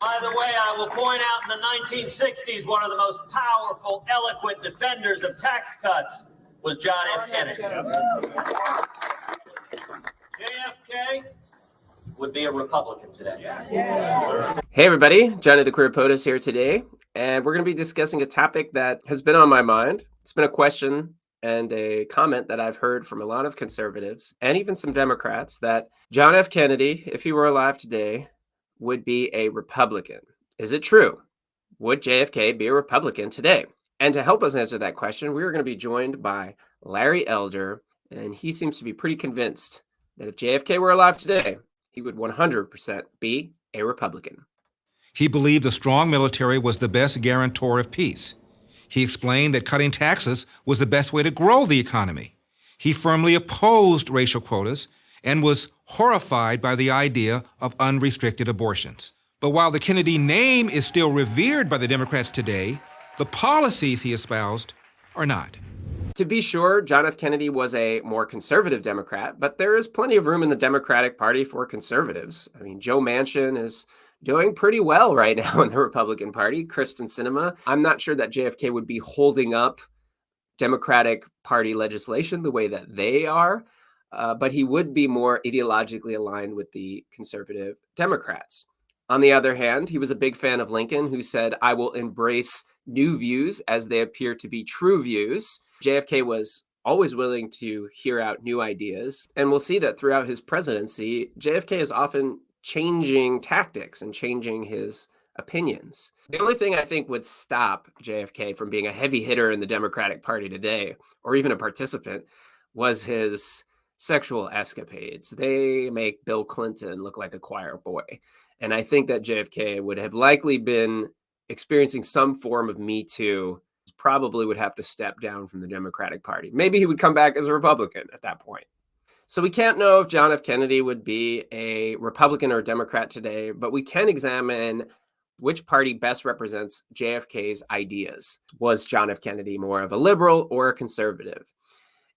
By the way, I will point out in the 1960s, one of the most powerful, eloquent defenders of tax cuts was John F. Kennedy. JFK would be a Republican today. Hey everybody, Johnny the Queer POTUS here today, and we're going to be discussing a topic that has been on my mind. It's been a question and a comment that I've heard from a lot of conservatives and even some Democrats that John F. Kennedy, if he were alive today, would be a Republican. Is it true? Would JFK be a Republican today? And to help us answer that question, we are going to be joined by Larry Elder, and he seems to be pretty convinced that if JFK were alive today, he would 100% be a Republican. He believed a strong military was the best guarantor of peace. He explained that cutting taxes was the best way to grow the economy. He firmly opposed racial quotas and was horrified by the idea of unrestricted abortions. But while the Kennedy name is still revered by the Democrats today, the policies he espoused are not. To be sure, John F. Kennedy was a more conservative Democrat, but there is plenty of room in the Democratic Party for conservatives. I mean, Joe Manchin is doing pretty well right now in the Republican Party. Kristen Sinema. I'm not sure that JFK would be holding up Democratic Party legislation the way that they are, but he would be more ideologically aligned with the conservative Democrats. On the other hand, he was a big fan of Lincoln, who said, "I will embrace new views as they appear to be true views." JFK was always willing to hear out new ideas, and we'll see that throughout his presidency, JFK is often changing tactics and changing his opinions. The only thing I think would stop JFK from being a heavy hitter in the Democratic Party today, or even a participant, was his sexual escapades. They make Bill Clinton look like a choir boy. And I think that JFK would have likely been experiencing some form of Me Too, probably would have to step down from the Democratic Party. Maybe he would come back as a Republican at that point. So we can't know if John F. Kennedy would be a Republican or a Democrat today, but we can examine which party best represents JFK's ideas. Was John F. Kennedy more of a liberal or a conservative?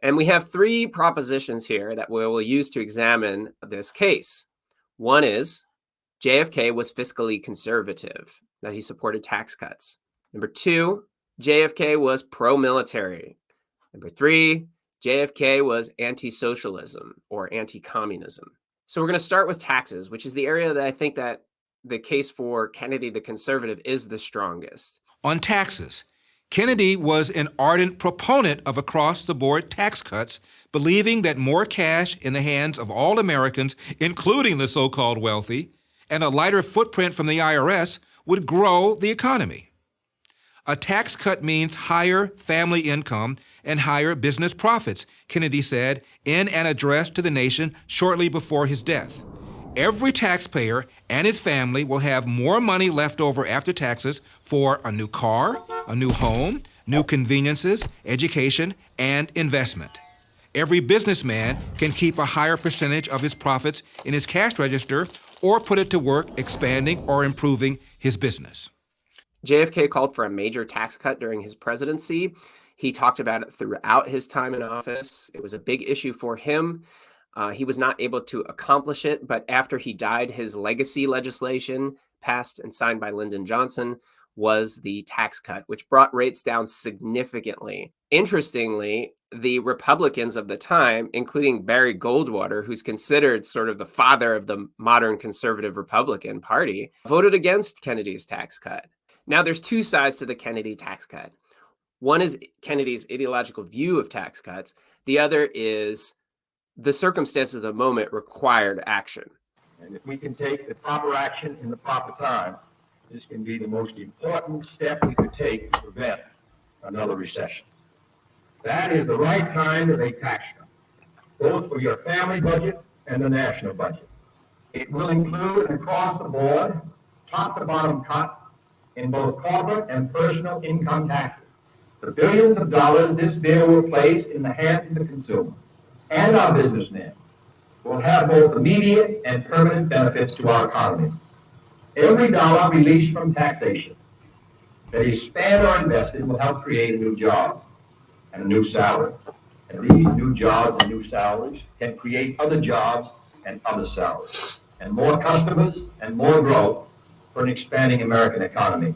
And we have three propositions here that we will use to examine this case. One is JFK was fiscally conservative, that he supported tax cuts. Number two, JFK was pro-military. Number three, JFK was anti-socialism or anti-communism. So we're going to start with taxes, which is the area that I think that the case for Kennedy the conservative is the strongest. On taxes, Kennedy was an ardent proponent of across-the-board tax cuts, believing that more cash in the hands of all Americans, including the so-called wealthy, and a lighter footprint from the IRS would grow the economy. A tax cut means higher family income and higher business profits, Kennedy said in an address to the nation shortly before his death. Every taxpayer and his family will have more money left over after taxes for a new car, a new home, new conveniences, education, and investment. Every businessman can keep a higher percentage of his profits in his cash register or put it to work expanding or improving his business. JFK called for a major tax cut during his presidency. He talked about it throughout his time in office. It was a big issue for him. He was not able to accomplish it, but after he died, his legacy legislation, passed and signed by Lyndon Johnson, was the tax cut, which brought rates down significantly. Interestingly, the Republicans of the time, including Barry Goldwater, who's considered sort of the father of the modern conservative Republican Party, voted against Kennedy's tax cut. Now, there's two sides to the Kennedy tax cut. One is Kennedy's ideological view of tax cuts. The other is the circumstances of the moment required action. And if we can take the proper action in the proper time, this can be the most important step we could take to prevent another recession. That is the right kind of a tax cut, both for your family budget and the national budget. It will include an across-the-board, top-to-bottom cut in both corporate and personal income taxes. The billions of dollars this bill will place in the hands of the consumer and our businessmen will have both immediate and permanent benefits to our economy. Every dollar released from taxation that is spent or invested will help create a new job and a new salary. And these new jobs and new salaries can create other jobs and other salaries. And more customers and more growth for an expanding American economy.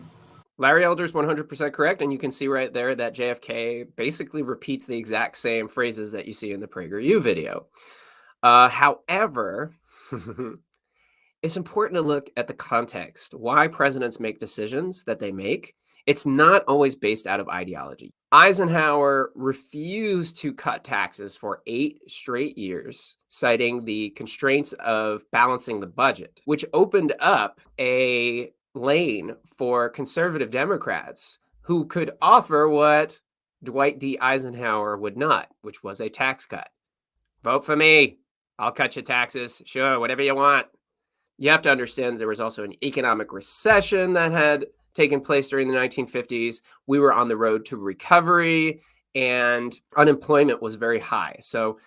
Larry Elder's 100% correct, and you can see right there that JFK basically repeats the exact same phrases that you see in the PragerU video. However, it's important to look at the context, why presidents make decisions that they make. It's not always based out of ideology. Eisenhower refused to cut taxes for 8 straight years, citing the constraints of balancing the budget, which opened up a lane for conservative Democrats who could offer what Dwight D. Eisenhower would not, which was a tax cut. Vote for me. I'll cut your taxes. Sure, whatever you want. You have to understand there was also an economic recession that had taken place during the 1950s. We were on the road to recovery and unemployment was very high. So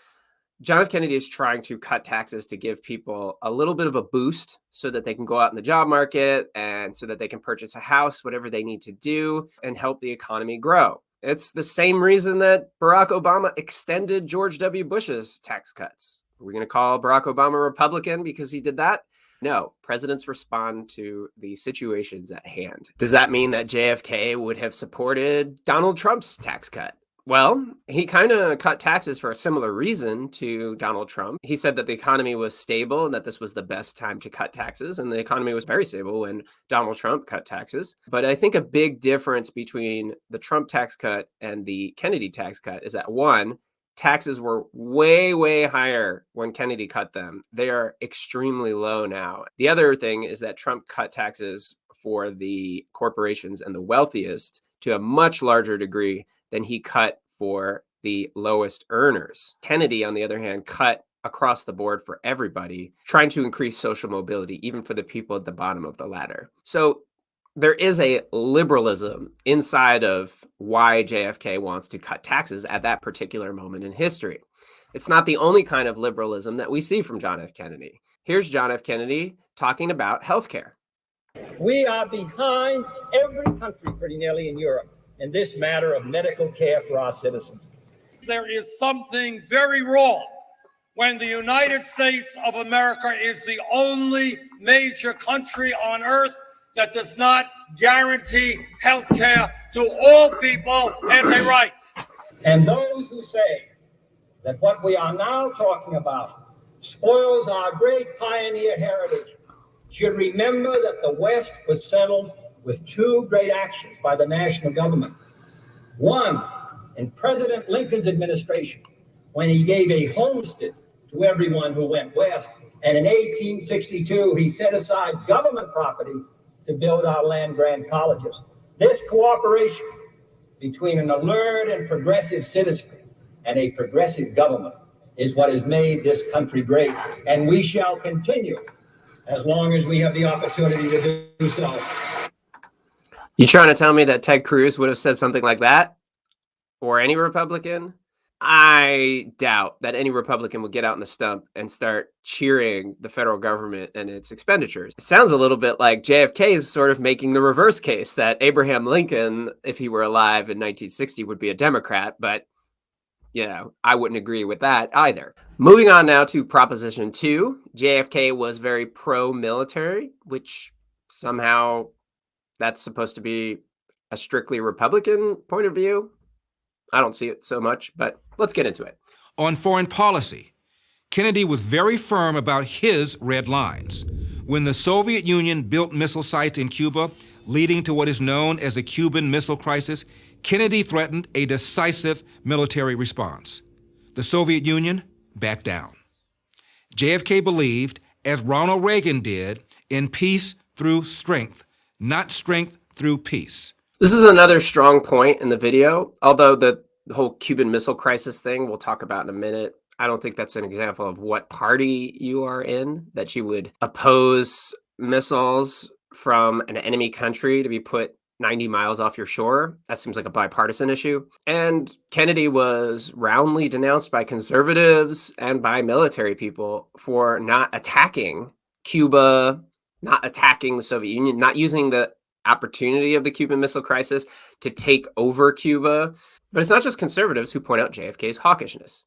John F. Kennedy is trying to cut taxes to give people a little bit of a boost so that they can go out in the job market and so that they can purchase a house, whatever they need to do, and help the economy grow. It's the same reason that Barack Obama extended George W. Bush's tax cuts. Are we going to call Barack Obama a Republican because he did that? No, presidents respond to the situations at hand. Does that mean that JFK would have supported Donald Trump's tax cut? Well, he kind of cut taxes for a similar reason to Donald Trump. He said that the economy was stable and that this was the best time to cut taxes. And the economy was very stable when Donald Trump cut taxes. But I think a big difference between the Trump tax cut and the Kennedy tax cut is that, one, taxes were way, way higher when Kennedy cut them. They are extremely low now. The other thing is that Trump cut taxes for the corporations and the wealthiest to a much larger degree than he cut for the lowest earners. Kennedy, on the other hand, cut across the board for everybody, trying to increase social mobility, even for the people at the bottom of the ladder. So there is a liberalism inside of why JFK wants to cut taxes at that particular moment in history. It's not the only kind of liberalism that we see from John F. Kennedy. Here's John F. Kennedy talking about healthcare. We are behind every country pretty nearly in Europe in this matter of medical care for our citizens. There is something very wrong when the United States of America is the only major country on earth that does not guarantee health care to all people as a right. And those who say that what we are now talking about spoils our great pioneer heritage should remember that the West was settled with 2 great actions by the national government. One, in President Lincoln's administration, when he gave a homestead to everyone who went west, and in 1862 he set aside government property to build our land-grant colleges. This cooperation between an alert and progressive citizenry and a progressive government is what has made this country great, and we shall continue as long as we have the opportunity to do so. You trying to tell me that Ted Cruz would have said something like that? Or any Republican? I doubt that any Republican would get out in the stump and start cheering the federal government and its expenditures. It sounds a little bit like JFK is sort of making the reverse case that Abraham Lincoln, if he were alive in 1960, would be a Democrat, but I wouldn't agree with that either. Moving on now to Proposition 2, JFK was very pro-military, which somehow that's supposed to be a strictly Republican point of view. I don't see it so much, but let's get into it. On foreign policy, Kennedy was very firm about his red lines. When the Soviet Union built missile sites in Cuba, leading to what is known as the Cuban Missile Crisis, Kennedy threatened a decisive military response. The Soviet Union backed down. JFK believed, as Ronald Reagan did, in peace through strength, not strength through peace. This is another strong point in the video, although the whole Cuban Missile Crisis thing we'll talk about in a minute. I don't think that's an example of what party you are in, that you would oppose missiles from an enemy country to be put 90 miles off your shore. That seems like a bipartisan issue. And Kennedy was roundly denounced by conservatives and by military people for not attacking Cuba, not attacking the Soviet Union, not using the opportunity of the Cuban Missile Crisis to take over Cuba. But it's not just conservatives who point out JFK's hawkishness.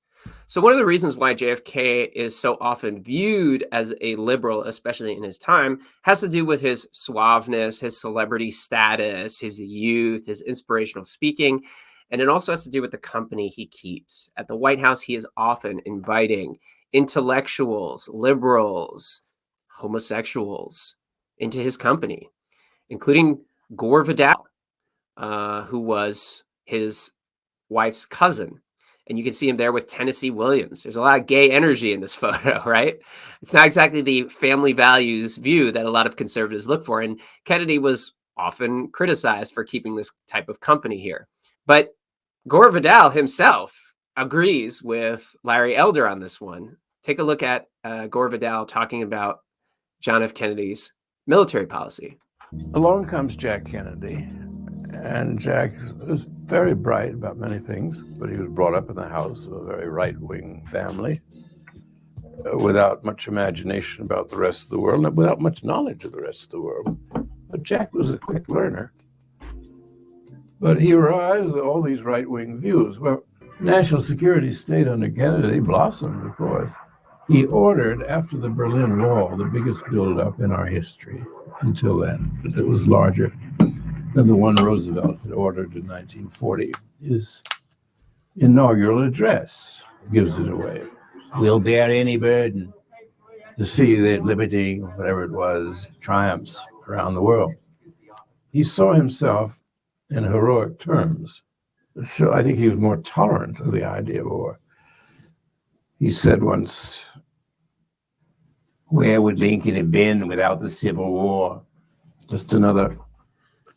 So one of the reasons why JFK is so often viewed as a liberal, especially in his time, has to do with his suaveness, his celebrity status, his youth, his inspirational speaking. And it also has to do with the company he keeps. At the White House, he is often inviting intellectuals, liberals, homosexuals into his company, including Gore Vidal, who was his wife's cousin. And you can see him there with Tennessee Williams. There's a lot of gay energy in this photo, right? It's not exactly the family values view that a lot of conservatives look for. And Kennedy was often criticized for keeping this type of company here. But Gore Vidal himself agrees with Larry Elder on this one. Take a look at Gore Vidal talking about John F. Kennedy's military policy. Along comes Jack Kennedy, and Jack was very bright about many things, but he was brought up in the house of a very right-wing family without much imagination about the rest of the world and without much knowledge of the rest of the world. But Jack was a quick learner. But he arrived with all these right-wing views. Well, national security state under Kennedy blossomed, of course. He ordered, after the Berlin Wall, the biggest buildup in our history until then. It was larger than the one Roosevelt had ordered in 1940. His inaugural address gives it away. We'll bear any burden to see that liberty, whatever it was, triumphs around the world. He saw himself in heroic terms. So I think he was more tolerant of the idea of war. He said once, "Where would Lincoln have been without the Civil War?" Just another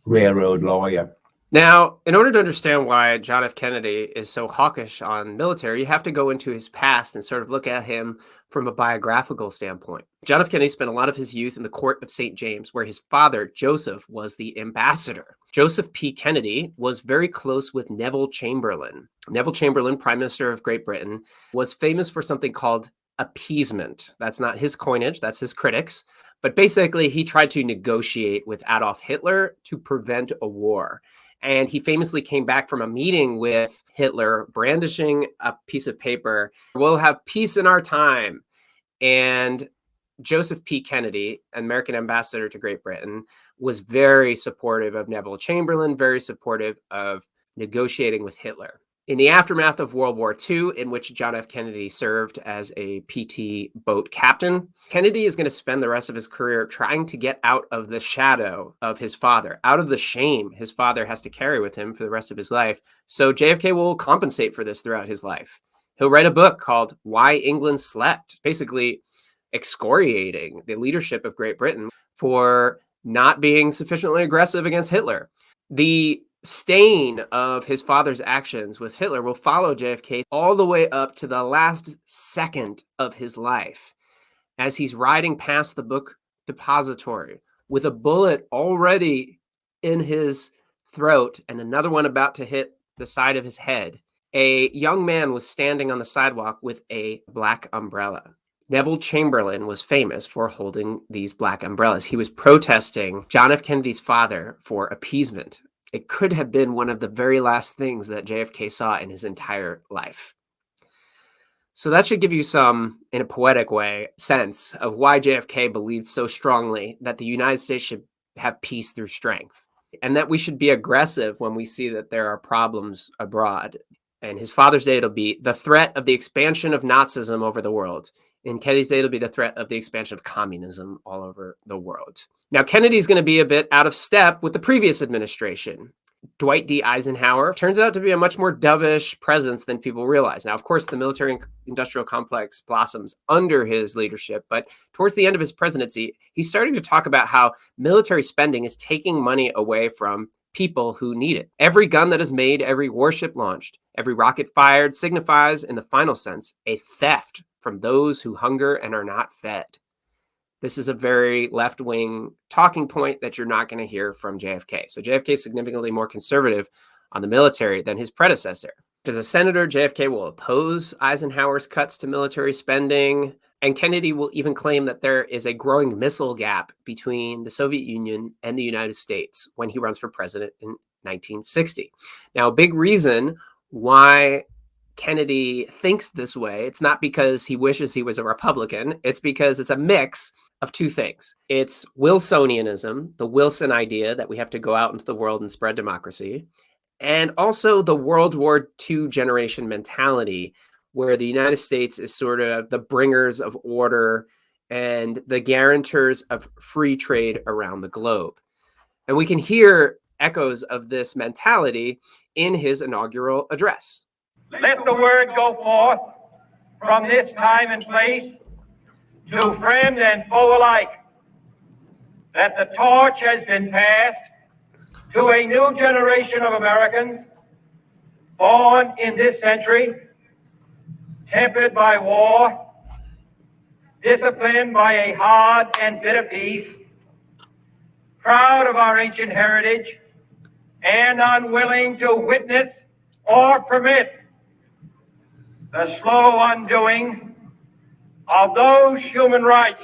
railroad lawyer. Now, in order to understand why John F. Kennedy is so hawkish on military, you have to go into his past and sort of look at him from a biographical standpoint. John F. Kennedy spent a lot of his youth in the court of St. James, where his father, Joseph, was the ambassador. Joseph P. Kennedy was very close with Neville Chamberlain. Neville Chamberlain, Prime Minister of Great Britain, was famous for something called appeasement. That's not his coinage, that's his critics. But basically, he tried to negotiate with Adolf Hitler to prevent a war. And he famously came back from a meeting with Hitler brandishing a piece of paper. "We'll have peace in our time." And Joseph P. Kennedy, American ambassador to Great Britain, was very supportive of Neville Chamberlain, very supportive of negotiating with Hitler. In the aftermath of World War II, in which John F. Kennedy served as a PT boat captain, Kennedy is going to spend the rest of his career trying to get out of the shadow of his father, out of the shame his father has to carry with him for the rest of his life. So JFK will compensate for this throughout his life. He'll write a book called Why England Slept, basically excoriating the leadership of Great Britain for not being sufficiently aggressive against Hitler. The stain of his father's actions with Hitler will follow JFK all the way up to the last second of his life, as he's riding past the book depository with a bullet already in his throat and another one about to hit the side of his head. A young man was standing on the sidewalk with a black umbrella. Neville Chamberlain was famous for holding these black umbrellas. He was protesting John F. Kennedy's father for appeasement. It could have been one of the very last things that JFK saw in his entire life. So that should give you some, in a poetic way, sense of why JFK believed so strongly that the United States should have peace through strength, and that we should be aggressive when we see that there are problems abroad. In his father's day, it'll be the threat of the expansion of Nazism over the world. In Kennedy's day, it'll be the threat of the expansion of communism all over the world. Now, Kennedy's going to be a bit out of step with the previous administration. Dwight D. Eisenhower turns out to be a much more dovish presence than people realize. Now, of course, the military-industrial complex blossoms under his leadership, but towards the end of his presidency, he's starting to talk about how military spending is taking money away from people who need it. Every gun that is made, every warship launched, every rocket fired signifies, in the final sense, a theft from those who hunger and are not fed. This is a very left-wing talking point that you're not going to hear from JFK. So JFK is significantly more conservative on the military than his predecessor. As a senator, JFK will oppose Eisenhower's cuts to military spending, and Kennedy will even claim that there is a growing missile gap between the Soviet Union and the United States when he runs for president in 1960. Now, a big reason why Kennedy thinks this way, it's not because he wishes he was a Republican. It's because it's a mix of two things. It's Wilsonianism, the Wilson idea that we have to go out into the world and spread democracy, and also the World War II generation mentality, where the United States is sort of the bringers of order and the guarantors of free trade around the globe. And we can hear echoes of this mentality in his inaugural address. Let the word go forth from this time and place to friend and foe alike that the torch has been passed to a new generation of Americans born in this century, tempered by war, disciplined by a hard and bitter peace, proud of our ancient heritage, and unwilling to witness or permit the slow undoing of those human rights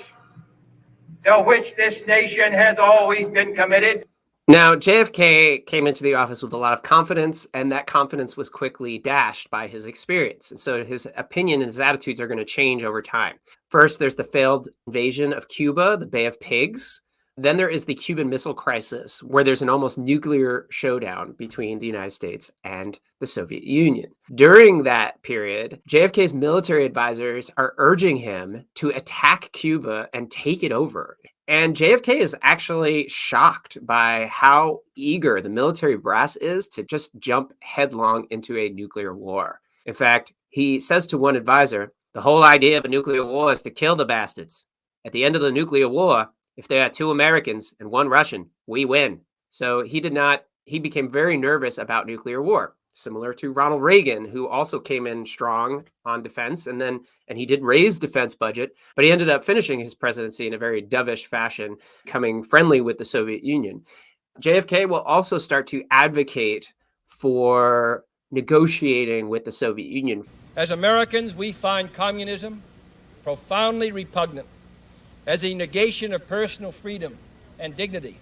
to which this nation has always been committed. Now, JFK came into the office with a lot of confidence, and that confidence was quickly dashed by his experience. And so his opinion and his attitudes are going to change over time. First, there's the failed invasion of Cuba, the Bay of Pigs. Then there is the Cuban Missile Crisis, where there's an almost nuclear showdown between the United States and the Soviet Union. During that period, JFK's military advisors are urging him to attack Cuba and take it over. And JFK is actually shocked by how eager the military brass is to just jump headlong into a nuclear war. In fact, he says to one advisor, "The whole idea of a nuclear war is to kill the bastards. At the end of the nuclear war, if there are 2 Americans and 1 Russian, we win." So he became very nervous about nuclear war, similar to Ronald Reagan, who also came in strong on defense. And he did raise defense budget, but he ended up finishing his presidency in a very dovish fashion, coming friendly with the Soviet Union. JFK will also start to advocate for negotiating with the Soviet Union. As Americans, we find communism profoundly repugnant as a negation of personal freedom and dignity.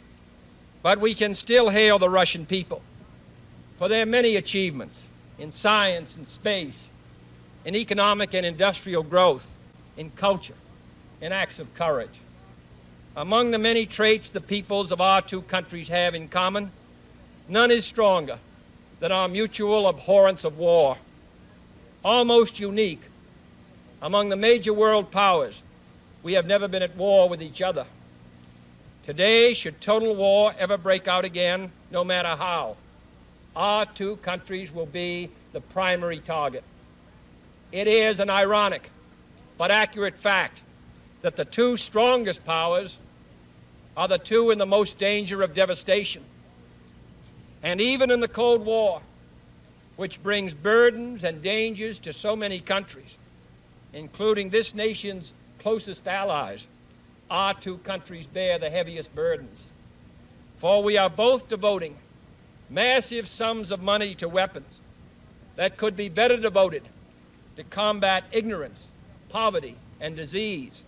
But we can still hail the Russian people for their many achievements in science and space, in economic and industrial growth, in culture, in acts of courage. Among the many traits the peoples of our 2 countries have in common, none is stronger than our mutual abhorrence of war. Almost unique among the major world powers, we have never been at war with each other. Today, should total war ever break out again, no matter how, our 2 countries will be the primary target. It is an ironic but accurate fact that the 2 strongest powers are the 2 in the most danger of devastation. And even in the Cold War, which brings burdens and dangers to so many countries, including this nation's closest allies, our 2 countries bear the heaviest burdens. For we are both devoting massive sums of money to weapons that could be better devoted to combat ignorance, poverty, and disease.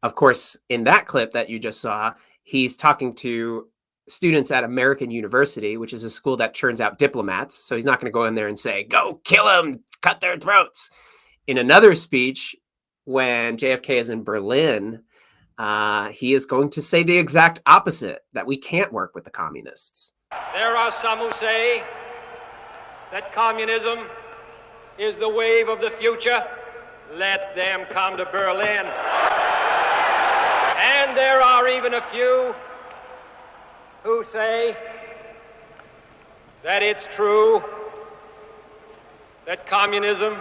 Of course, in that clip that you just saw, he's talking to students at American University, which is a school that churns out diplomats. So he's not going to go in there and say, "Go kill them, cut their throats." In another speech, when JFK is in Berlin, he is going to say the exact opposite, that we can't work with the communists. There are some who say that communism is the wave of the future. Let them come to Berlin. And there are even a few who say that it's true that communism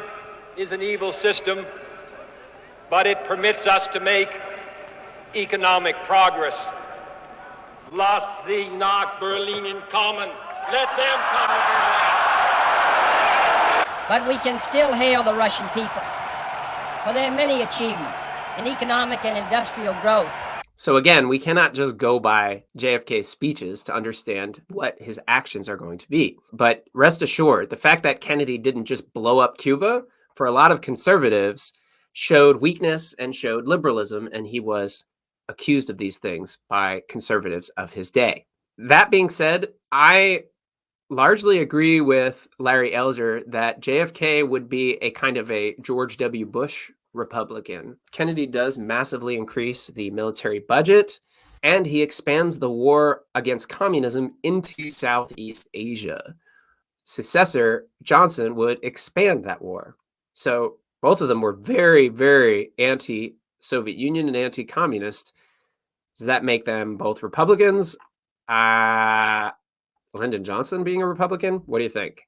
is an evil system, but it permits us to make economic progress. Lass sie nach Berlin kommen. Let them come to Berlin. But we can still hail the Russian people for their many achievements in economic and industrial growth. So again, we cannot just go by JFK's speeches to understand what his actions are going to be. But rest assured, the fact that Kennedy didn't just blow up Cuba, for a lot of conservatives, showed weakness and showed liberalism, and he was accused of these things by conservatives of his day. That being said, I largely agree with Larry Elder that JFK would be a kind of a George W. Bush Republican. Kennedy does massively increase the military budget, and he expands the war against communism into Southeast Asia. Successor Johnson would expand that war. So both of them were very, very anti-Soviet Union and anti-communist. Does that make them both Republicans? Lyndon Johnson being a Republican? What do you think?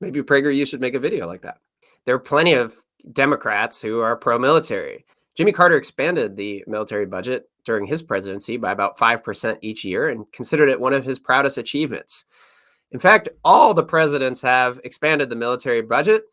Maybe Prager, you should make a video like that. There are plenty of Democrats who are pro-military. Jimmy Carter expanded the military budget during his presidency by about 5% each year and considered it one of his proudest achievements. In fact, all the presidents have expanded the military budget.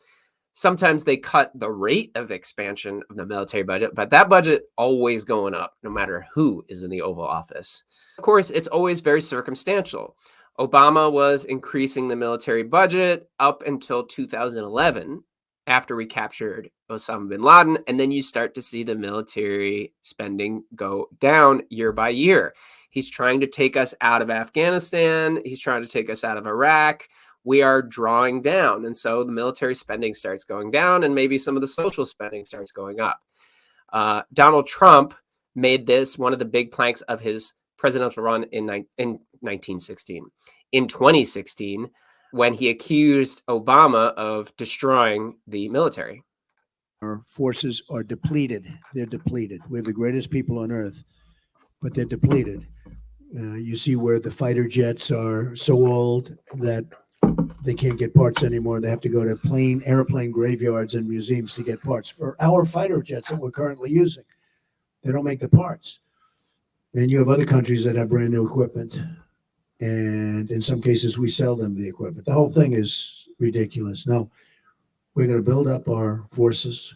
Sometimes they cut the rate of expansion of the military budget, but that budget always going up no matter who is in the Oval Office. Of course, it's always very circumstantial. Obama was increasing the military budget up until 2011 after we captured Osama bin Laden, and then you start to see the military spending go down year by year. He's trying to take us out of Afghanistan. He's trying to take us out of Iraq. We are drawing down. And so the military spending starts going down, and maybe some of the social spending starts going up. Donald Trump made this one of the big planks of his presidential run in 1916. In 2016, when he accused Obama of destroying the military. Our forces are depleted. They're depleted. We have the greatest people on earth, but they're depleted. You see where the fighter jets are so old that they can't get parts anymore. They have to go to airplane graveyards and museums to get parts for our fighter jets that we're currently using. They don't make the parts. And you have other countries that have brand new equipment. And in some cases, we sell them the equipment. The whole thing is ridiculous. No, we're going to build up our forces.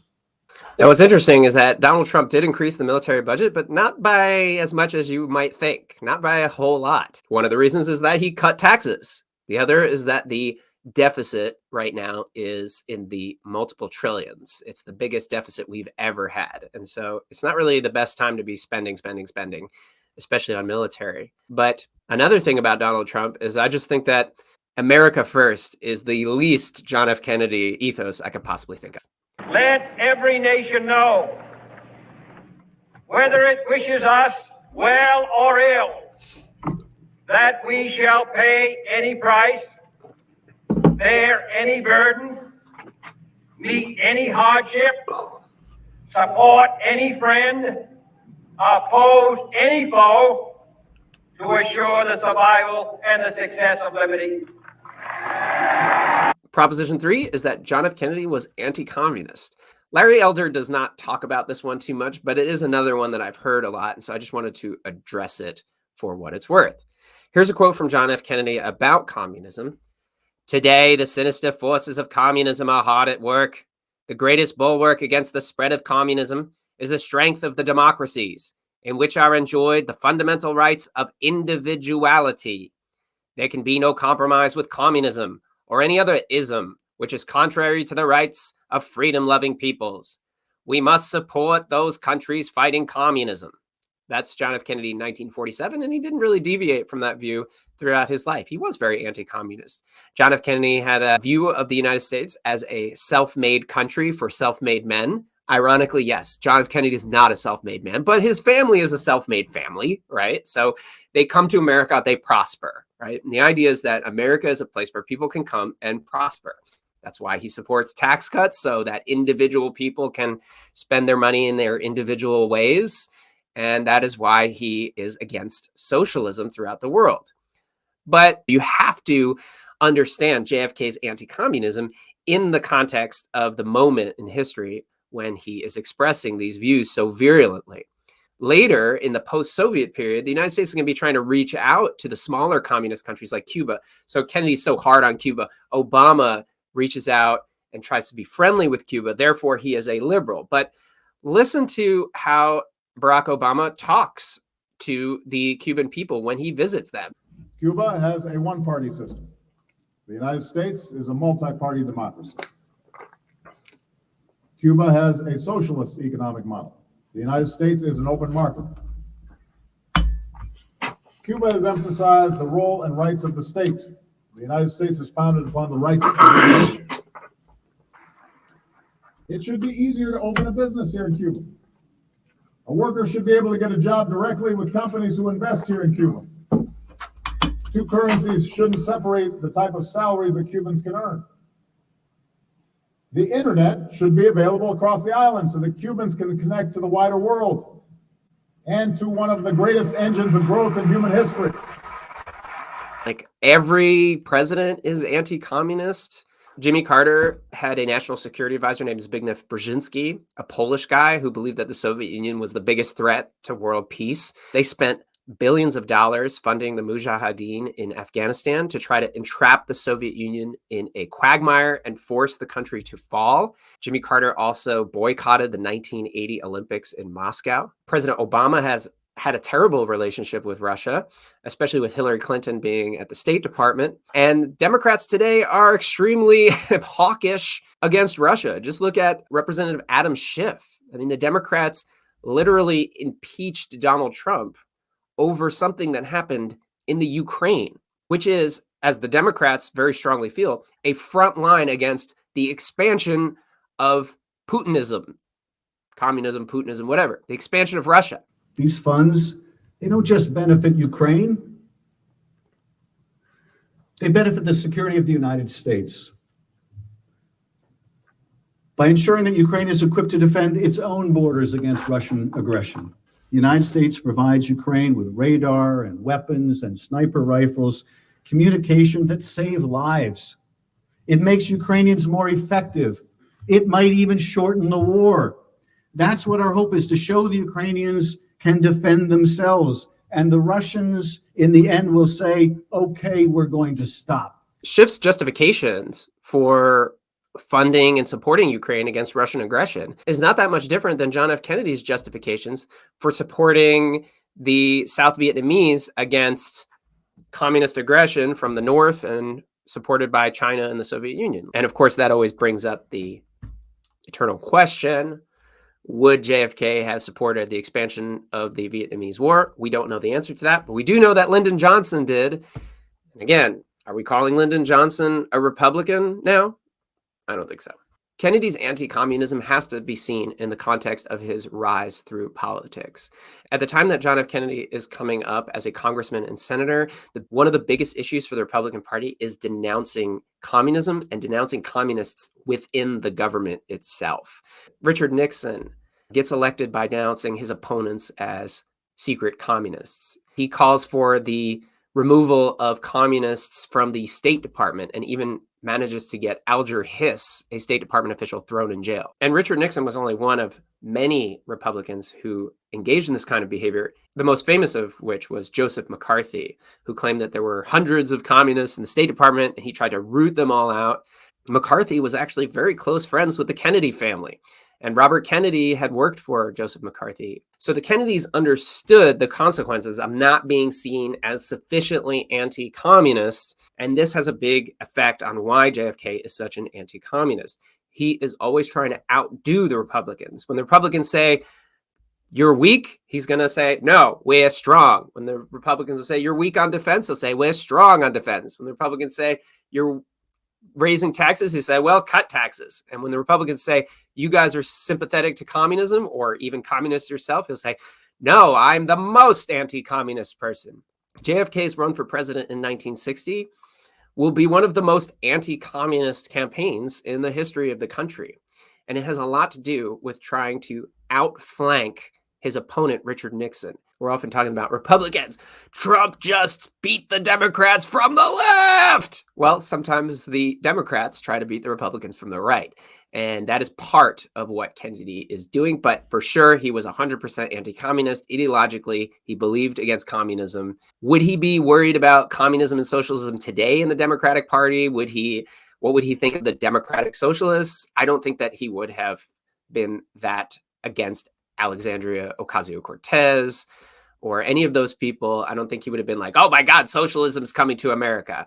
Now, what's interesting is that Donald Trump did increase the military budget, but not by as much as you might think, not by a whole lot. One of the reasons is that he cut taxes. The other is that the deficit right now is in the multiple trillions. It's the biggest deficit we've ever had. And so it's not really the best time to be spending, especially on military. But another thing about Donald Trump is I just think that America first is the least John F. Kennedy ethos I could possibly think of. Let every nation know, whether it wishes us well or ill, that we shall pay any price, bear any burden, meet any hardship, support any friend, oppose any foe, to assure the survival and the success of liberty. Proposition 3 is that John F. Kennedy was anti-communist. Larry Elder does not talk about this one too much, but it is another one that I've heard a lot, and so I just wanted to address it for what it's worth. Here's a quote from John F. Kennedy about communism. Today, the sinister forces of communism are hard at work. The greatest bulwark against the spread of communism is the strength of the democracies, in which are enjoyed the fundamental rights of individuality. There can be no compromise with communism or any other ism which is contrary to the rights of freedom-loving peoples. We must support those countries fighting communism. That's John F. Kennedy in 1947, and he didn't really deviate from that view throughout his life. He was very anti-communist. John F. Kennedy had a view of the United States as a self-made country for self-made men. Ironically, yes, John F. Kennedy is not a self-made man, but his family is a self-made family, right? So they come to America, they prosper, right? And the idea is that America is a place where people can come and prosper. That's why he supports tax cuts so that individual people can spend their money in their individual ways. And that is why he is against socialism throughout the world. But you have to understand JFK's anti-communism in the context of the moment in history when he is expressing these views so virulently. Later, in the post-Soviet period, the United States is going to be trying to reach out to the smaller communist countries like Cuba. So Kennedy's so hard on Cuba. Obama reaches out and tries to be friendly with Cuba. Therefore, he is a liberal. But listen to how Barack Obama talks to the Cuban people when he visits them. Cuba has a one-party system. The United States is a multi-party democracy. Cuba has a socialist economic model. The United States is an open market. Cuba has emphasized the role and rights of the state. The United States is founded upon the rights of the nation. It should be easier to open a business here in Cuba. A worker should be able to get a job directly with companies who invest here in Cuba. Two currencies shouldn't separate the type of salaries that Cubans can earn. The internet should be available across the island so that Cubans can connect to the wider world and to one of the greatest engines of growth in human history. Like every president is anti-communist. Jimmy Carter had a national security advisor named Zbigniew Brzezinski, a Polish guy who believed that the Soviet Union was the biggest threat to world peace. They spent billions of dollars funding the Mujahideen in Afghanistan to try to entrap the Soviet Union in a quagmire and force the country to fall. Jimmy Carter also boycotted the 1980 Olympics in Moscow. President Obama has had a terrible relationship with Russia, especially with Hillary Clinton being at the State Department. And Democrats today are extremely hawkish against Russia. Just look at Representative Adam Schiff. I mean, the Democrats literally impeached Donald Trump over something that happened in the Ukraine, which is, as the Democrats very strongly feel, a front line against the expansion of Putinism, communism, Putinism, whatever, the expansion of Russia. These funds, they don't just benefit Ukraine. They benefit the security of the United States. By ensuring that Ukraine is equipped to defend its own borders against Russian aggression. The United States provides Ukraine with radar and weapons and sniper rifles, communication that save lives. It makes Ukrainians more effective. It might even shorten the war. That's what our hope is, to show the Ukrainians can defend themselves. And the Russians, in the end, will say, okay, we're going to stop. Schiff's justifications for funding and supporting Ukraine against Russian aggression is not that much different than John F. Kennedy's justifications for supporting the South Vietnamese against communist aggression from the North and supported by China and the Soviet Union. And of course, that always brings up the eternal question: would JFK have supported the expansion of the Vietnamese War? We don't know the answer to that, but we do know that Lyndon Johnson did. And again, are we calling Lyndon Johnson a Republican now? I don't think so. Kennedy's anti-communism has to be seen in the context of his rise through politics. At the time that John F. Kennedy is coming up as a congressman and senator, one of the biggest issues for the Republican Party is denouncing communism and denouncing communists within the government itself. Richard Nixon gets elected by denouncing his opponents as secret communists. He calls for the removal of communists from the State Department and even manages to get Alger Hiss, a State Department official, thrown in jail. And Richard Nixon was only one of many Republicans who engaged in this kind of behavior, the most famous of which was Joseph McCarthy, who claimed that there were hundreds of communists in the State Department, and he tried to root them all out. McCarthy was actually very close friends with the Kennedy family, and Robert Kennedy had worked for Joseph McCarthy. So the Kennedys understood the consequences of not being seen as sufficiently anti-communist, and this has a big effect on why JFK is such an anti-communist. He is always trying to outdo the Republicans. When the Republicans say, you're weak, he's going to say, no, we're strong. When the Republicans will say, you're weak on defense, he'll say, we're strong on defense. When the Republicans say, you're raising taxes, he say, well, cut taxes. And when the Republicans say, you guys are sympathetic to communism or even communist yourself, he'll say, no, I'm the most anti-communist person. JFK's run for president in 1960 will be one of the most anti-communist campaigns in the history of the country. And it has a lot to do with trying to outflank his opponent, Richard Nixon. We're often talking about Republicans. Trump just beat the Democrats from the left. Well, sometimes the Democrats try to beat the Republicans from the right. And that is part of what Kennedy is doing. But for sure, he was 100% anti-communist. Ideologically, he believed against communism. Would he be worried about communism and socialism today in the Democratic Party? What would he think of the Democratic Socialists? I don't think that he would have been that against Alexandria Ocasio-Cortez or any of those people. I don't think he would have been like, oh my God, socialism is coming to America.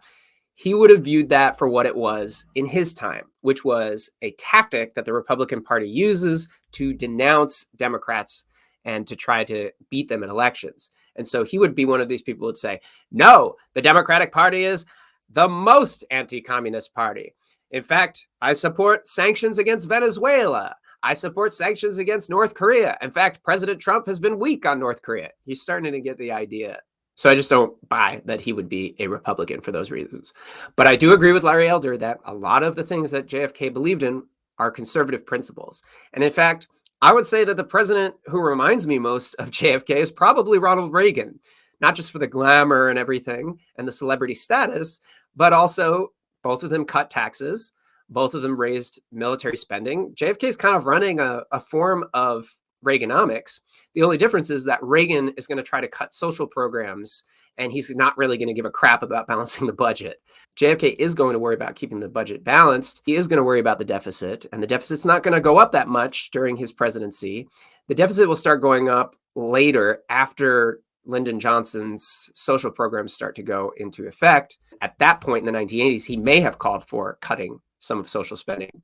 He would have viewed that for what it was in his time, which was a tactic that the Republican Party uses to denounce Democrats and to try to beat them in elections. And so he would be one of these people who would say, no, the Democratic Party is the most anti-communist party. In fact, I support sanctions against Venezuela. I support sanctions against North Korea. In fact, President Trump has been weak on North Korea. He's starting to get the idea. So I just don't buy that he would be a Republican for those reasons. But I do agree with Larry Elder that a lot of the things that JFK believed in are conservative principles. And in fact, I would say that the president who reminds me most of JFK is probably Ronald Reagan, not just for the glamour and everything and the celebrity status, but also both of them cut taxes. Both of them raised military spending. JFK is kind of running a form of Reaganomics. The only difference is that Reagan is going to try to cut social programs, and he's not really going to give a crap about balancing the budget. JFK is going to worry about keeping the budget balanced. He is going to worry about the deficit, and the deficit's not going to go up that much during his presidency. The deficit will start going up later after Lyndon Johnson's social programs start to go into effect. At that point in the 1980s, he may have called for cutting some of social spending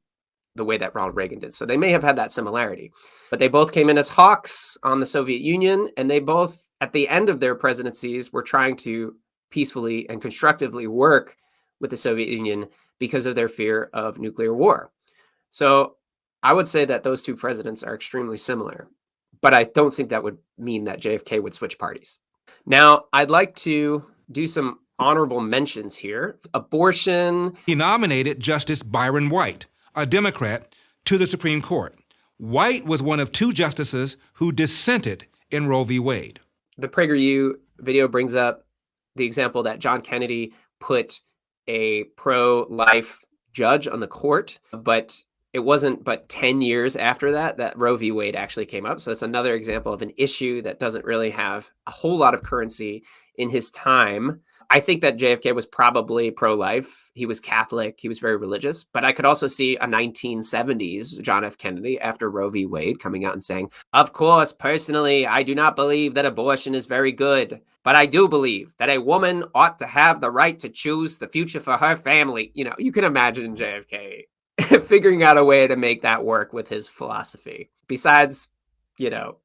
the way that Ronald Reagan did. So they may have had that similarity. But they both came in as hawks on the Soviet Union, and they both, at the end of their presidencies, were trying to peacefully and constructively work with the Soviet Union because of their fear of nuclear war. So I would say that those two presidents are extremely similar, but I don't think that would mean that JFK would switch parties. Now, I'd like to do some honorable mentions here. Abortion. He nominated Justice Byron White, a Democrat, to the Supreme Court. White was one of two justices who dissented in Roe v. Wade. The PragerU video brings up the example that John Kennedy put a pro-life judge on the court, but it wasn't but 10 years after that Roe v. Wade actually came up. So it's another example of an issue that doesn't really have a whole lot of currency in his time. I think that JFK was probably pro-life. He was Catholic. He was very religious. But I could also see a 1970s John F. Kennedy after Roe v. Wade coming out and saying, of course, personally, I do not believe that abortion is very good, but I do believe that a woman ought to have the right to choose the future for her family. You know, you can imagine JFK figuring out a way to make that work with his philosophy. Besides, you know,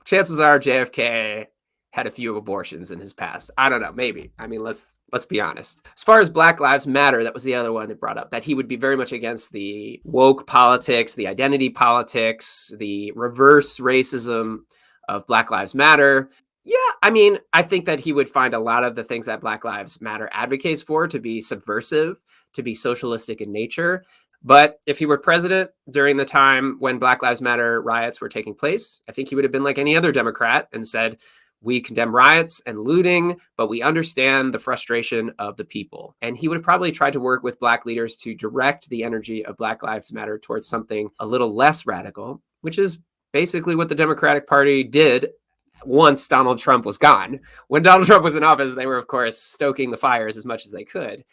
chances are JFK had a few abortions in his past. I don't know, maybe. I mean, let's be honest. As far as Black Lives Matter, that was the other one that brought up, that he would be very much against the woke politics, the identity politics, the reverse racism of Black Lives Matter. Yeah, I mean, I think that he would find a lot of the things that Black Lives Matter advocates for to be subversive, to be socialistic in nature. But if he were president during the time when Black Lives Matter riots were taking place, I think he would have been like any other Democrat and said, we condemn riots and looting, but we understand the frustration of the people. And he would have probably tried to work with Black leaders to direct the energy of Black Lives Matter towards something a little less radical, which is basically what the Democratic Party did once Donald Trump was gone. When Donald Trump was in office, they were, of course, stoking the fires as much as they could.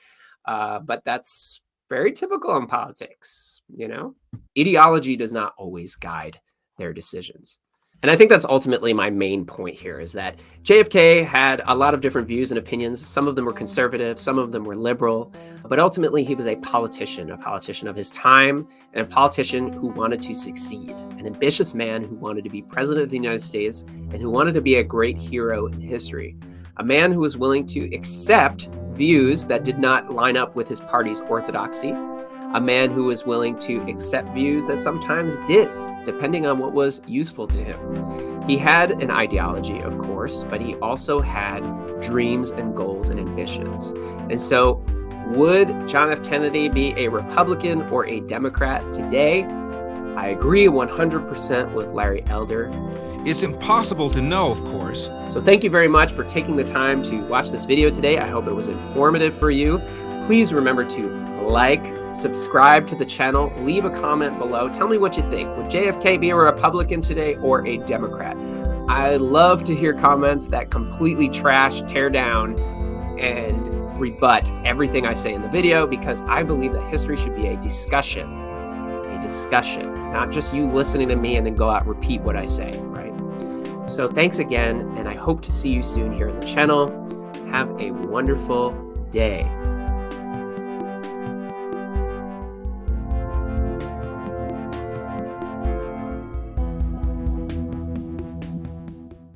But that's very typical in politics, you know? Ideology does not always guide their decisions. And I think that's ultimately my main point here, is that JFK had a lot of different views and opinions. Some of them were conservative, some of them were liberal, but ultimately he was a politician of his time, and a politician who wanted to succeed, an ambitious man who wanted to be president of the United States and who wanted to be a great hero in history, a man who was willing to accept views that did not line up with his party's orthodoxy, a man who was willing to accept views that sometimes did, depending on what was useful to him. He had an ideology, of course, but he also had dreams and goals and ambitions. And so would John F. Kennedy be a Republican or a Democrat today? I agree 100% with Larry Elder. It's impossible to know, of course. So thank you very much for taking the time to watch this video today. I hope it was informative for you. Please remember to like, subscribe to the channel, leave a comment below. Tell me what you think. Would JFK be a Republican today or a Democrat? I love to hear comments that completely trash, tear down, and rebut everything I say in the video, because I believe that history should be a discussion, not just you listening to me and then go out and repeat what I say, right? So thanks again, and I hope to see you soon here on the channel. Have a wonderful day.